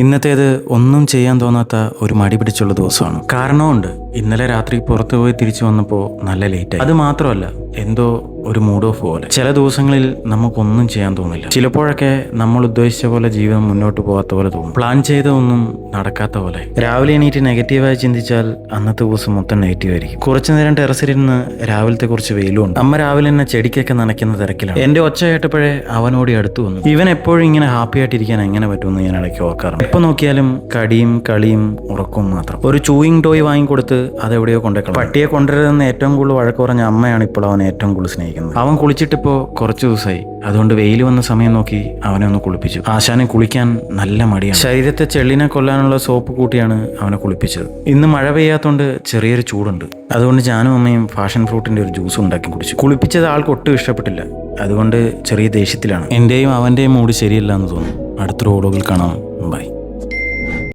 ഇന്നത്തേത് ഒന്നും ചെയ്യാൻ തോന്നാത്ത ഒരു മടി പിടിച്ചുള്ള ദിവസമാണ്. കാരണമുണ്ട്. ഇന്നലെ രാത്രി പുറത്തു പോയി തിരിച്ചു വന്നപ്പോൾ നല്ല ലേറ്റായി. അത് മാത്രമല്ല, എന്തോ ഒരു മൂഡ് ഓഫ് പോലെ. ചില ദിവസങ്ങളിൽ നമുക്കൊന്നും ചെയ്യാൻ തോന്നില്ല. ചിലപ്പോഴൊക്കെ നമ്മൾ ഉദ്ദേശിച്ച പോലെ ജീവിതം മുന്നോട്ട് പോകാത്ത പോലെ തോന്നും. പ്ലാൻ ചെയ്തൊന്നും നടക്കാത്ത പോലെ. രാവിലെ എണീറ്റ് നെഗറ്റീവായി ചിന്തിച്ചാൽ അന്നത്തെ ദിവസം മൊത്തം നെഗറ്റീവ് ആയിരിക്കും. കുറച്ചു നേരം ടെറസിലിരുന്ന് രാവിലത്തെ കുറച്ച് വെയിലുണ്ട്. അമ്മ രാവിലെ തന്നെ ചെടിക്കൊക്കെ നനയ്ക്കുന്ന തിരക്കിലാണ്. എന്റെ ഒച്ച കേട്ടപ്പോഴേ അവനോടി അടുത്തു വന്നു. ഇവൻ എപ്പോഴും ഇങ്ങനെ ഹാപ്പി ആയിട്ടിരിക്കാൻ എങ്ങനെ പറ്റുമെന്ന് ഞാൻ ഇടയ്ക്ക് ഓർക്കാറുണ്ട്. എപ്പോൾ നോക്കിയാലും കടിയും കളിയും ഉറക്കവും മാത്രം. ഒരു ചൂയിങ് ടോയ് വാങ്ങിക്കൊടുത്ത് അതെവിടെയോ കൊണ്ടുവെക്കണം. പട്ടിയെ കൊണ്ടുവരുന്ന ഏറ്റവും കൂടുതൽ വഴക്ക് പറഞ്ഞ അമ്മയാണ് ഇപ്പോൾ അവൻ ഏറ്റവും കൂടുതൽ സ്നേഹിക്കുന്നത്. അവൻ കുളിച്ചിട്ടിപ്പോൾ കുറച്ച് ദിവസമായി. അതുകൊണ്ട് വെയിൽ വന്ന സമയം നോക്കി അവനെ ഒന്ന് കുളിപ്പിച്ചു. ആശാനെ കുളിക്കാൻ നല്ല മടിയാണ്. ശരീരത്തെ ചെള്ളിനെ കൊല്ലാനുള്ള സോപ്പ് കൂട്ടിയാണ് അവനെ കുളിപ്പിച്ചത്. ഇന്ന് മഴ പെയ്യാത്തോണ്ട് ചെറിയൊരു ചൂടുണ്ട്. അതുകൊണ്ട് ഞാനും അമ്മയും ഫാഷൻ ഫ്രൂട്ടിന്റെ ഒരു ജ്യൂസ് ഉണ്ടാക്കി കുടിച്ചു. കുളിപ്പിച്ചത് ആൾക്ക് ഒട്ടും ഇഷ്ടപ്പെട്ടില്ല. അതുകൊണ്ട് ചെറിയ ദേഷ്യത്തിലാണ്. എന്റെയും അവന്റെയും മൂഡ് ശരിയല്ല എന്ന് തോന്നുന്നു. അടുത്ത വ്ളോഗിൽ കാണാം. ബൈ.